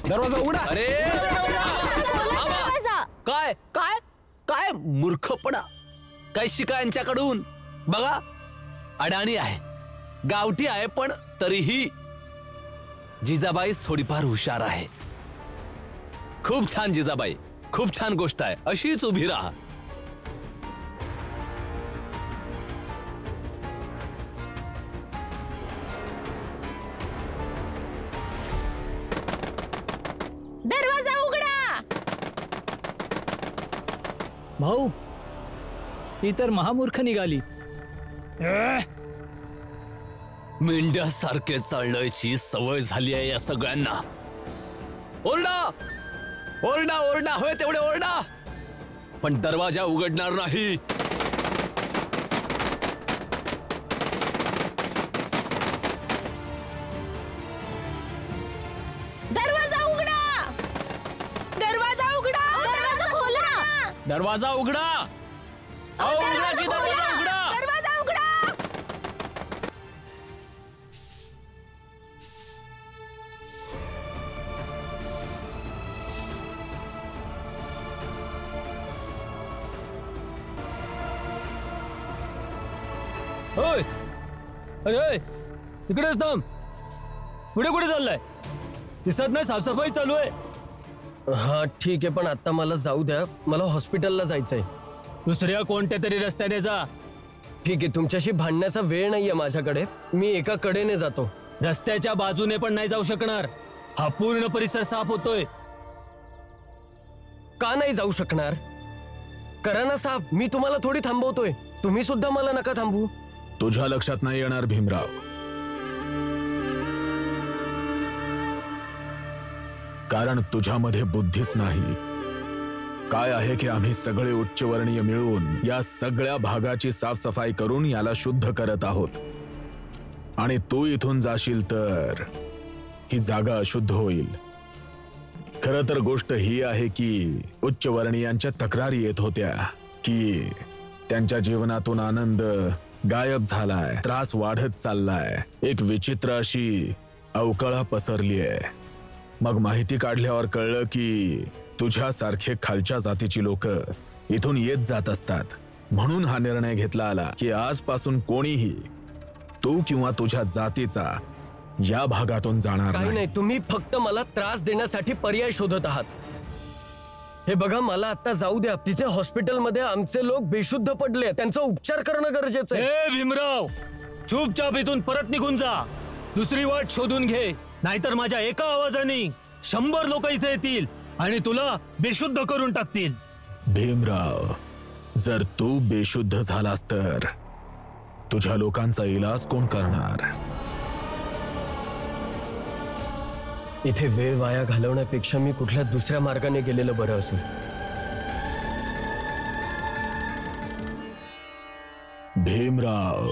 दरवाजा उघडा. अरे काय काय काय मूर्खपणा काय शिका यांच्याकडून. बघा अडाणी आहे, गावठी आहे, पण तरीही जिजाबाईच थोडीफार हुशार आहे. खूप छान जिजाबाई, खूप छान गोष्ट आहे, अशीच उभी राहा. दरवाजा उघडा. भाऊ ही तर महामूर्ख निघाली. मेंढ्यासारखे चालण्याची सवय झाली आहे या सगळ्यांना. ओरडा ओरडा ओरडा, होय तेवढे ओरडा, पण दरवाजा उघडणार नाही. दरवाजा उघडा. दरवाजा उघडा. दरवाजा खोला. दरवाजा उघडा. दरवाजा उघडा. दरवाजा उघडा. होय अरे इकडेच थांब. पुढे कुठे चाललाय? दिसत नाही साफसफाई चालू आहे. हा ठीक आहे, पण आता मला जाऊ द्या, मला हॉस्पिटलला जायचंय. दुसऱ्या कोणत्या तरी रस्त्याने जा. ठीक आहे, तुमच्याशी भांडण्याचा वेळ नाहीये माझ्याकडे, मी एका कडेने जातो. रस्त्याच्या बाजूने पण नाही जाऊ शकणार. हा पूर्ण परिसर साफ होतोय. का नाही जाऊ शकणार? करा ना साफ, मी तुम्हाला थोडी थांबवतोय. तुम्ही सुद्धा मला नका थांबवू. तुझ्या लक्षात नाही येणार भीमराव. कारण तुझ्यामध्ये बुद्धीच नाही. काय आहे की आम्ही सगळे उच्चवर्णीय मिळून या सगळ्या भागाची साफसफाई करून याला शुद्ध करत आहोत, आणि तू इथून जाशील तर ही जागा अशुद्ध होईल. खरं तर गोष्ट ही आहे की उच्चवर्णीयांच्या तक्रारी येत होत्या की त्यांच्या जीवनातून आनंद गायब झालाय, त्रास वाढत चाललाय, एक विचित्र अशी अवकळा पसरली आहे. मग माहिती काढल्यावर कळलं की तुझ्यासारखे खालच्या जातीची लोक इथून येत जात असतात. म्हणून हा निर्णय घेतला आला की आजपासून कोणीही तू किंवा तुझ्या जातीचा या भागातून जाणार काही नाही. तुम्ही फक्त मला त्रास देण्यासाठी पर्याय शोधत आहात. हे बघा, मला आता जाऊ द्या. तिथे हॉस्पिटलमध्ये आमचे लोक बेशुद्ध पडले, त्यांचा उपचार करणं गरजेचं आहे. ए भीमराव, चुपचाप इथून परत निघून जा. दुसरी वाट शोधून घे, नाहीतर माझ्या एका आवाजाने 100 लोक इथे येतील आणि तुला बेशुद्ध करून टाकतील. भीमराव, जर तू बेशुद्ध झालास तर तुझ्या लोकांचा इलाज कोण करणार? इथे वेळ वाया घालवण्यापेक्षा मी कुठल्या दुसऱ्या मार्गाने गेलेलं बरं असेल. भीमराव,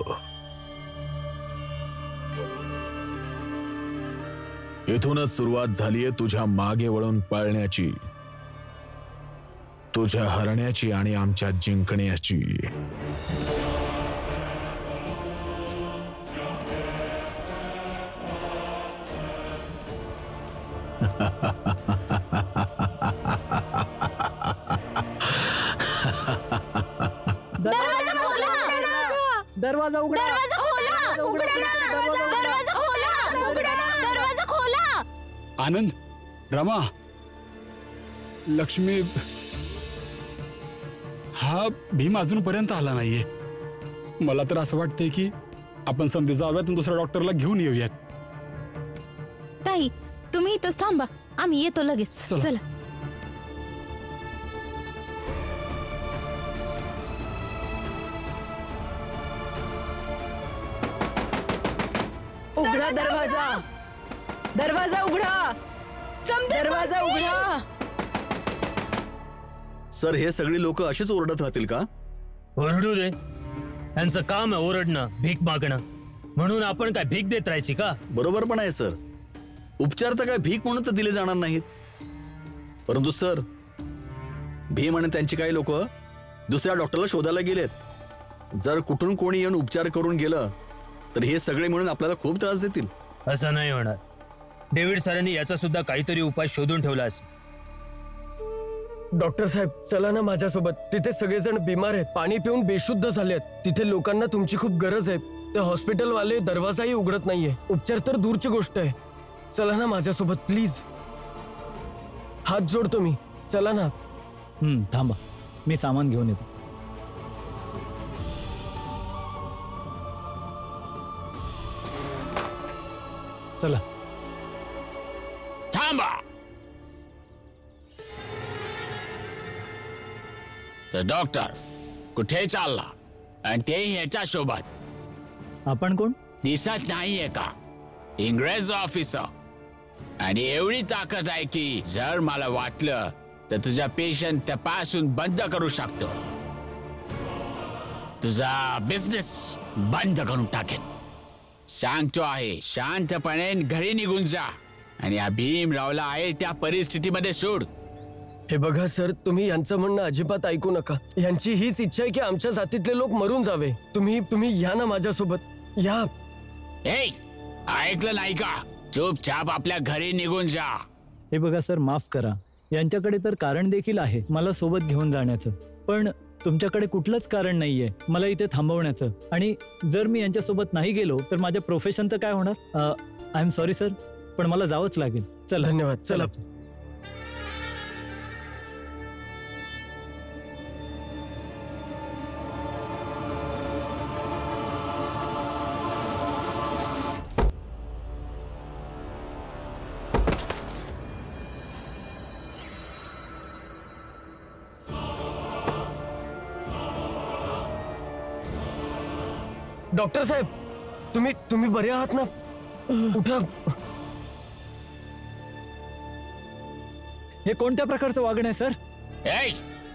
इथूनच सुरुवात झालीये तुझ्या मागे वळून पळण्याची, तुझ्या हरण्याची आणि आमच्या जिंकण्याची. दरवाजा उघडा. दरवाजा खोला. दरवाजा खोला. दरवाजा खोला. आनंद, रमा, लक्ष्मी, हा भीम अजूनपर्यंत आला नाहीये. मला तर असं वाटतंय की आपण समजे जाऊयात आणि दुसऱ्या डॉक्टरला घेऊन येऊयात. ताई, तुम्ही इथंच थांबा, आम्ही येतो लगेच. चला. चला. उघडा दरवाजा. दरवाजा उघडा. दरवाजा उघडा. सर, हे सगळी लोक अशीच ओरडत राहतील का? ओरडू दे, यांचं काम आहे ओरडणं, भीक मागणं. म्हणून आपण काय भीक देत राहायची का? बरोबर पण आहे सर. उपचार तर काय भीक म्हणून तर दिले जाणार नाहीत. परंतु सर, भीम आणि त्यांची काही लोक दुसऱ्या डॉक्टरला शोधायला गेलेत. जर कुठून कोणी येऊन उपचार करून गेलं तर हे सगळे म्हणून आपल्याला खूप त्रास देतील. असं नाही होणार. डेव्हिड सरांनी याचा सुद्धा काहीतरी उपाय शोधून ठेवला असेल. डॉक्टर साहेब चला ना माझ्यासोबत. तिथे सगळेजण बिमार आहेत, पाणी पिऊन बेशुद्ध झाले आहेत. तिथे लोकांना तुमची खूप गरज आहे. ते हॉस्पिटलवाले दरवाजाही उघडत नाहीये. उपचार तर दूरची गोष्ट आहे. चला ना माझ्यासोबत प्लीज. हात जोडतो मी, चला ना. थांबा, मी सामान घेऊन येतो. चला. थांबा. तर डॉक्टर कुठे चालला आणि तेही ह्याच्या सोबत? आपण कोण? दिसत नाहीये का? इंग्रज ऑफिसर. आणि एवढी ताकद आहे की जर मला वाटलं तर तुझा पेशंट तपासून बंद करू शकतो. तुझा बिझनेस बंद करून टाकेन. सांगतो आहे, शांतपणे घरी निघून जा आणि या भीमरावला आहे त्या परिस्थितीमध्ये सोड. हे बघा सर, तुम्ही यांचं म्हणणं अजिबात ऐकू नका. यांची हीच इच्छा आहे की आमच्या जातीतले लोक मरून जावे. तुम्ही या ना माझ्यासोबत, या. ऐकलं नाही का? चुपचाप आपल्या घरी निघून जा. हे बघा सर, माफ करा. यांच्याकडे तर कारण देखील आहे मला सोबत घेऊन जाण्याचं, पण तुमच्याकडे कुठलंच कारण नाहीये मला इथे थांबवण्याचं. आणि जर मी यांच्यासोबत नाही गेलो तर माझ्या प्रोफेशनचं काय होणार? आय एम सॉरी सर, पण मला जावंच लागेल. चला. धन्यवाद. चला. डॉक्टर साहेब, तुम्ही बरे आहात ना? उठा. हे कोणत्या प्रकारचं वागणं आहे सर?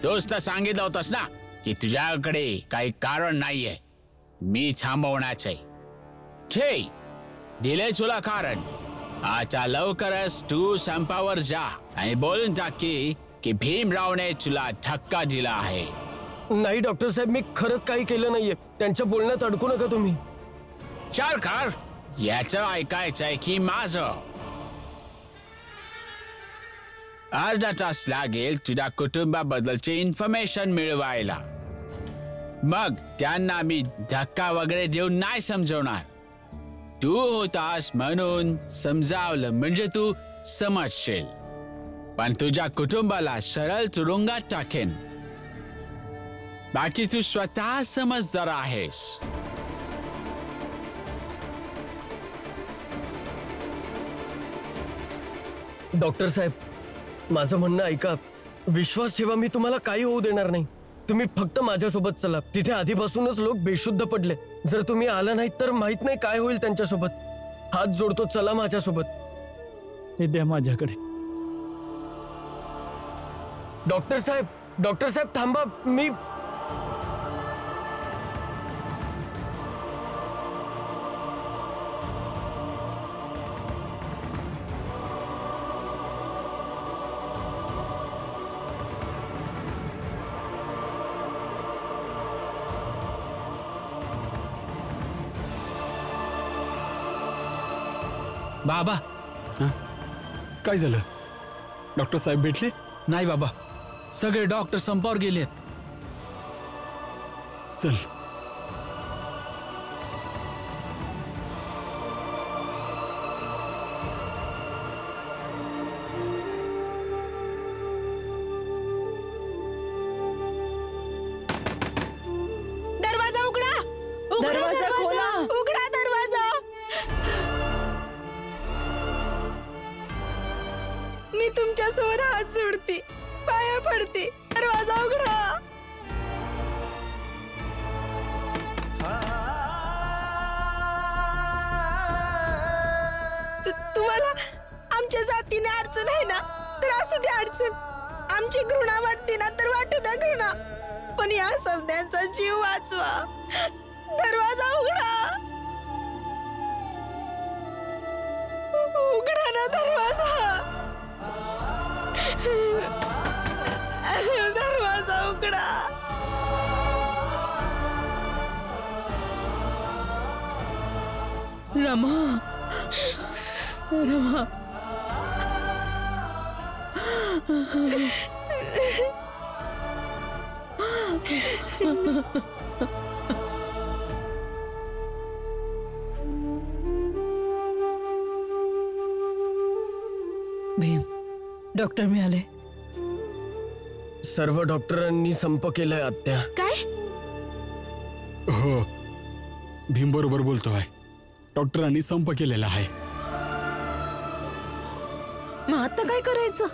तोच तर सांगितलं होतस ना की तुझ्याकडे काही कारण नाहीये मी थांबवण्याचे. घे, दिले तुला कारण. आता लवकरच तू संपावर जा आणि बोलून टाक की भीमरावने तुला धक्का दिला आहे. नाही डॉक्टर साहेब, मी खरंच काही केलं नाहीये. त्यांच्या बोलण्यात अडकू नका तुम्ही. सरकार याचं ऐकायचंय की माझं? अर्धा तास लागेल तुझ्या कुटुंबाबद्दलची इन्फॉर्मेशन मिळवायला. मग त्यांना मी धक्का वगैरे देऊन नाही समजवणार. तू होतास म्हणून समजावलं म्हणजे तू समजशील, पण तुझ्या कुटुंबाला सरळ तुरुंगात टाकेन. बाकी तू स्वतः समजदार आहेस. डॉक्टर साहेब, माझं म्हणणं ऐका. विश्वास ठेवा, मी तुम्हाला काही होऊ देणार नाही. तुम्ही फक्त माझ्यासोबत चला. तिथे आधीपासूनच लोक बेशुद्ध पडले. जर तुम्ही आला नाहीत तर माहित नाही काय होईल त्यांच्यासोबत. हात जोडतो, चला माझ्यासोबत. हे द्या माझ्याकडे. डॉक्टर साहेब थांबा. मी बाबा. काय झालं? डॉक्टर साहेब भेटले? नाही बाबा, सगळे डॉक्टर संपावर गेलेत. चल. दरवाजा उघडा. दरवाजा खोला. उघडा दरवाजा. मी तुमच्या समोर हात जोडते, पाया पडते. दरवाजा उघडा. तुम्हाला आमच्या जातीने अडचण आहे ना, तर असू दे अडचण. आमची घृणा वाटते ना, तर वाटू द्या घृणा, पण या समद्यांचा जीव वाचवा. दरवाजा उघडा. उघडा ना दरवाजा. दरवाजा उघडा. रमा, रमा, भीम, डॉक्टर मिळाले? सर्व डॉक्टरांनी संप केलाय आत्या. काय? हो, भीम बरोबर बोलतोय. डॉक्टरांनी संप केलेला आहे. मग आता काय करायचं?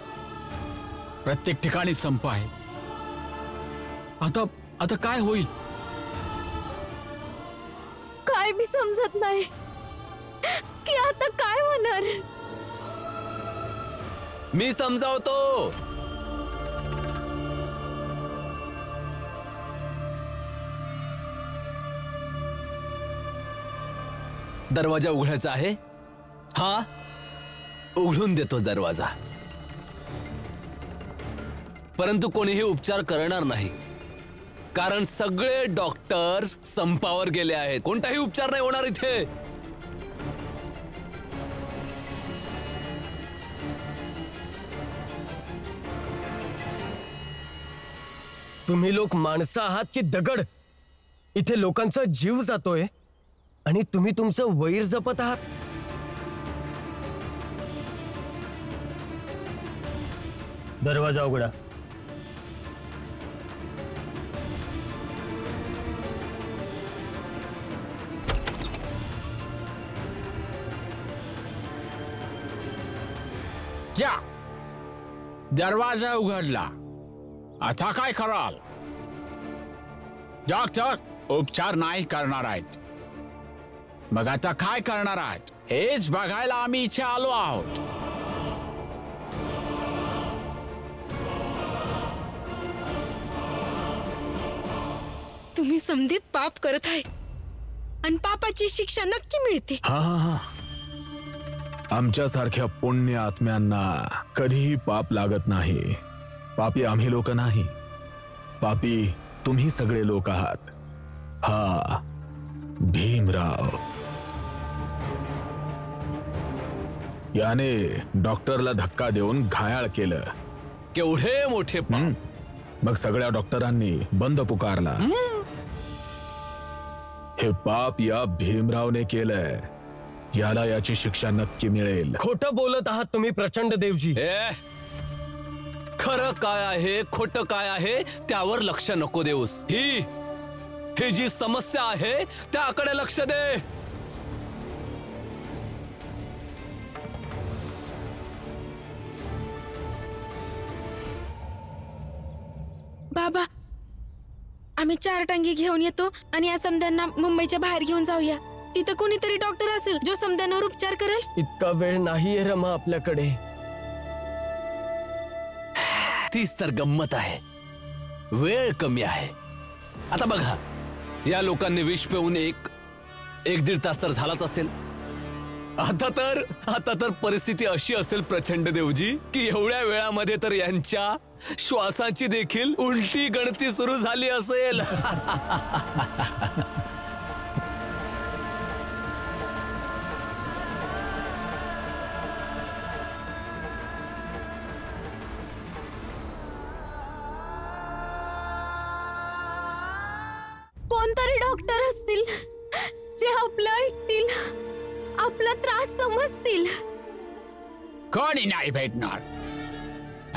प्रत्येक ठिकाणी संप आहे. आता आता काय होईल? काय बी समजत नाही की आता काय होणार. मी समजावतो. दरवाजा उघडायचा आहे. हा, उघडून देतो दरवाजा. परंतु कोणीही उपचार करणार नाही, कारण सगळे डॉक्टर्स संपावर गेले आहेत. कोणताही उपचार नाही होणार इथे. तुम्ही लोक माणसं आहात की दगड? इथे लोकांचा जीव जातोय आणि तुम्ही तुमचं वैर जपत आहात. दरवाजा उघडा. या, दरवाजा उघडला. आता काय कराल? डॉक्टर उपचार नाही करणार आहेत. मग आता काय करणार आहात हेच बघायला आम्ही इथे आलो आहोत. तुम्ही समधित पाप करत आहे आणि पापाची शिक्षा नक्की मिळते. हा हा हा, आमच्यासारख्या पुण्य आत्म्यांना कधीही पाप लागत नाही. पापी आम्ही लोक नाही, पापी तुम्ही सगळे लोक आहात. हा भीमराव, याने डॉक्टरला धक्का देऊन घायाळ केलं. केवढे मोठे पाप. मग सगळ्या डॉक्टरांनी बंद पुकारला. हे पाप या भीमरावने केलंय. याला याची शिक्षा नक्की मिळेल. खोटं बोलत आहात तुम्ही प्रचंड देवजी. खरं काय आहे खोटं काय आहे त्यावर लक्ष नको देऊस. ही जी समस्या आहे त्याकडे लक्ष दे. बाबा, आम्ही 4 टांगी घेऊन येतो आणि या समद्यांना मुंबईच्या बाहेर घेऊन जाऊया. तिथं कोणीतरी डॉक्टर असेल जो समद्यांवर उपचार करेल. इतका वेळ नाहीये रमा आपल्याकडे. तीच तर गंमत आहे, वेळ कमी आहे. आता बघा, या लोकांनी विष पिऊन एक 1-1.5 तास तर झालाच असेल. आता तर परिस्थिती अशी असेल प्रचंड देवजी की एवढ्या वेळामध्ये तर यांच्या श्वासाची देखील उलटी गणती सुरू झाली असेल. कोणतरी डॉक्टर असतील जे आपलं ऐकतील, आपला त्रास समजतील. कोणी नाही भेटणार.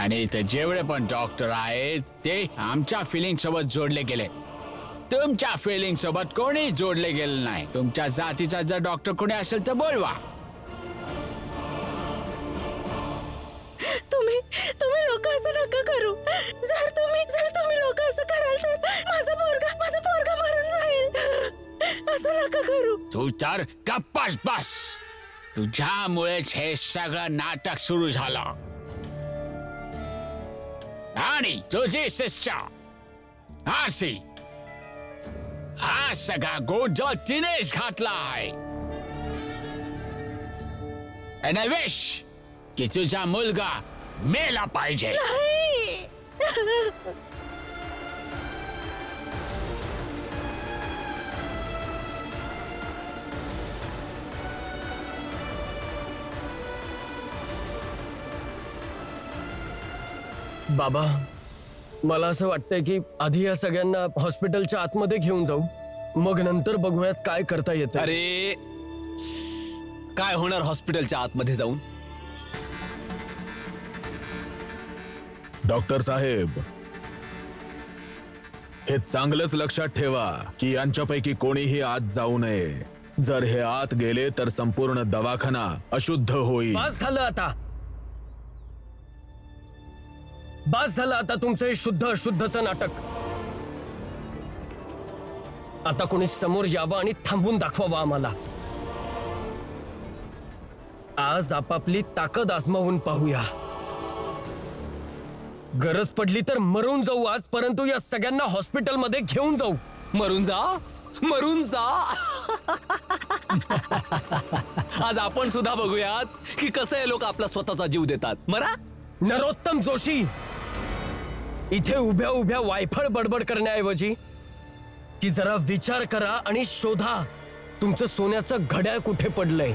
आणि इथे जेवढे पण डॉक्टर आहेत ते आमच्या फिलिंग सोबत जोडले गेले. तुमच्या फिलिंग सोबत कोणी जोडले गेले नाही. तुमच्या जातीचा जर डॉक्टर कोणी असेल तर बोलवा. तुम्ही लोक असं नका करू. जर तुम्ही लोक असं कराल तर माझा पोरगा मरून जाईल. असं नका करू. तू तर गप्पच बस. तुझ्यामुळेच हे सगळं नाटक सुरू झालं. आणि तुझी सिस्टर आरसी, हा सगळा गोंधळ तिनेच घातला आहे. And I wish की तुझा मुलगा मेला पाहिजे. बाबा, मला असं वाटतंय की आधी या सगळ्यांना हॉस्पिटलच्या आतमध्ये घेऊन जाऊ, मग नंतर बघूयात काय करता येतं. अरे काय होणार हॉस्पिटलच्या आतमध्ये जाऊन? डॉक्टर साहेब, हे चांगलंच लक्षात ठेवा की यांच्यापैकी कोणीही आत जाऊ नये. जर हे आत गेले तर संपूर्ण दवाखाना अशुद्ध होईल. बस झालं आता, बस झालं आता तुमचं हे शुद्ध अशुद्धचं नाटक. आता कोणी समोर यावं आणि थांबून दाखवावं आम्हाला. आज आपापली ताकद आजमावून पाहूया. गरज पडली तर मरून जाऊ आज, परंतु या सगळ्यांना हॉस्पिटलमध्ये घेऊन जाऊ. मरून जा, मरून जा. आज आपण सुद्धा बघूयात की कसं हे लोक आपला स्वतःचा जीव देतात. मरा. नरोत्तम जोशी, इथे उभ्या उभ्या वायफळ बडबड करण्याऐवजी की जरा विचार करा आणि शोधा तुमचं सोन्याचं घड्याळ कुठे पडलंय.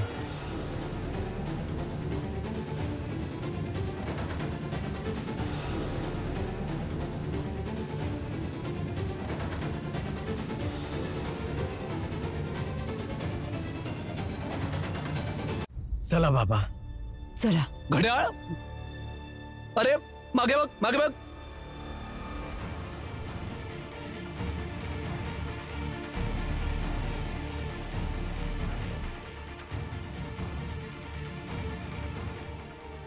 चला बाबा, चला. घड्याळ. अरे मागे बघ, मागे बघ.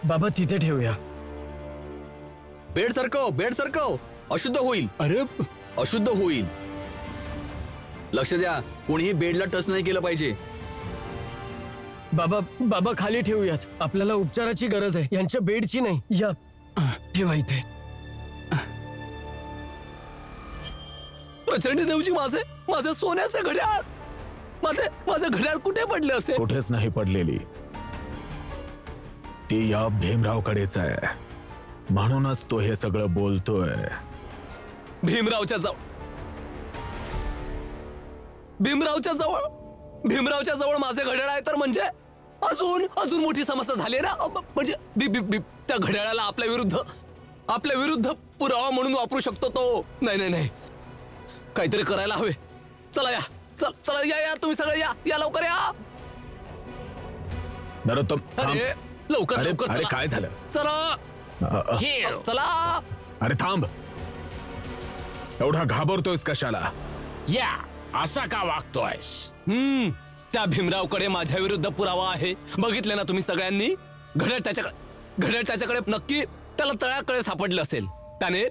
बाबा तिथे ठेवूया. बेड सरकव, बेड सरकव. अशुद्ध होईल, अरे अशुद्ध होईल. लक्ष द्या, कोणीही बेडला टच नाही केलं पाहिजे. बाबा, बाबा खाली ठेवूयात. आपल्याला उपचाराची गरज आहे, यांच्या बेडची नाही. या ठेवा इथे. प्रचंड देवजी, माझे माझे सोन्याचे घड्याळ, माझे घड्याळ कुठे पडले असेल? कुठेच नाही पडलेली. ती या भीमरावकडेच आहे, म्हणूनच तो हे सगळं बोलतोय. भीमरावच्या जवळ, भीमरावच्या जवळ, भीमरावच्या जवळ माझे घड्याळ आहे तर म्हणजे अजून मोठी समस्या झाली ना. म्हणजे त्या घड्याळाला आपल्या विरुद्ध पुरावा म्हणून वापरू शकतो तो. नाही नाही नाही, काहीतरी करायला हवे. चला या, चला या, तुम्ही सगळे या लवकर या. नरोत्तम, थांब. अरे लवकर अरे लवकर अरे चला. काय झालं? चला चला. अरे थांब, एवढा घाबरतोयस कशाला? या असा का वागतोयस? त्या भीमरावकडे माझ्या विरुद्ध पुरावा आहे. बघितले ना तुम्ही सगळ्यांनी. घड्याळ त्याच्याकडे नक्की त्याला तळ्याकडे सापडलं असेल. त्याने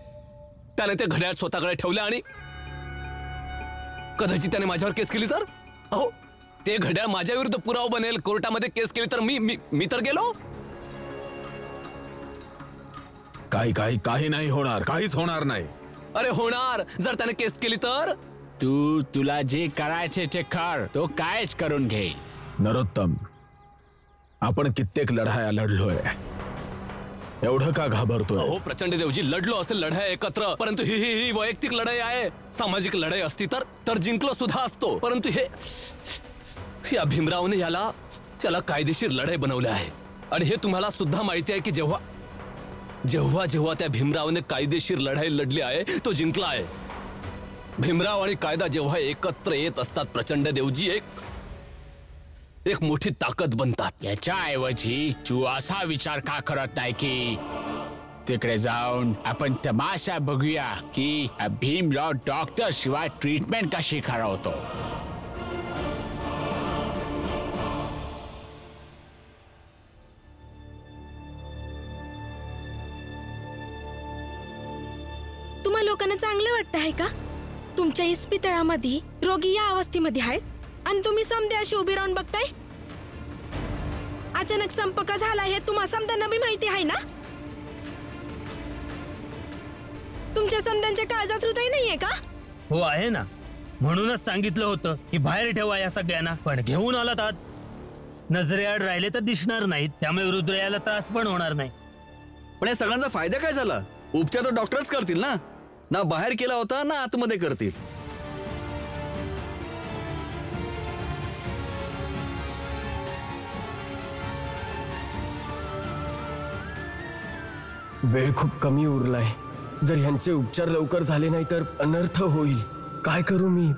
ते घड्याळ स्वतःकडे ठेवले आणि कदाचित त्याने माझ्यावर केस केली तर? अहो, ते घड्याळ माझ्या विरुद्ध पुरावा बनेल. कोर्टामध्ये केस केली तर मी तर गेलो. काही नाही होणार, काहीच होणार नाही. अरे होणार, जर त्याने केस केली तर? तुला जे करायचे ते कर, तो कायच करून घे. नरोत्तम, आपण कित्येक लढाया लढलोय, एवढं का घाबरतोय? हो प्रचंड देवजी, लढलो असेल लढाई एकत्र, परंतु ही वैयक्तिक लढाई आहे. सामाजिक लढाई असती तर जिंकलो सुद्धा असतो. परंतु या भीमरावने याला कायदेशीर लढाई बनवली आहे. आणि हे तुम्हाला सुद्धा माहिती आहे की जेव्हा त्या भीमरावने कायदेशीर लढाई लढली आहे तो जिंकला आहे. भीमराव आणि कायदा जेव्हा एकत्र येत असतात प्रचंड देवजी, एक मोठी ताकद बनतात. याच्याऐवजी तू असा विचार का करत नाही की तिकडे जाऊन आपण तमाशा बघूया की भीमराव डॉक्टर शिवाय ट्रीटमेंट कशी करवतो? तुम्हा लोकांना चांगलं वाटतं आहे का? तुमच्या इस्पितळामध्ये रोगी या अवस्थेमध्ये आहेत आणि तुम्ही समधे अशी उभी राहून बघताय. अचानक संपर्क झाला हे तुम्हा समध्यांना बी माहिती आहे ना? तुमच्या समध्यांच्या काळजात हृदय नाहीये का? हो आहे ना, म्हणूनच सांगितलं होतं की बाहेर ठेवा या सगळ्यांना, पण घेऊन आलात आत. नजरेआड राहिले तर दिसणार नाहीत, त्यामुळे रुद्रयाला त्रास पण होणार नाही. पण या सगळ्यांचा फायदा काय झाला? उपचार तर डॉक्टरच करतील ना बाहेर केला होता ना आतमध्ये करतील. वेळ खूप कमी उरलाय. जर ह्यांचे उपचार लवकर झाले नाही तर अनर्थ होईल. काय करू मी?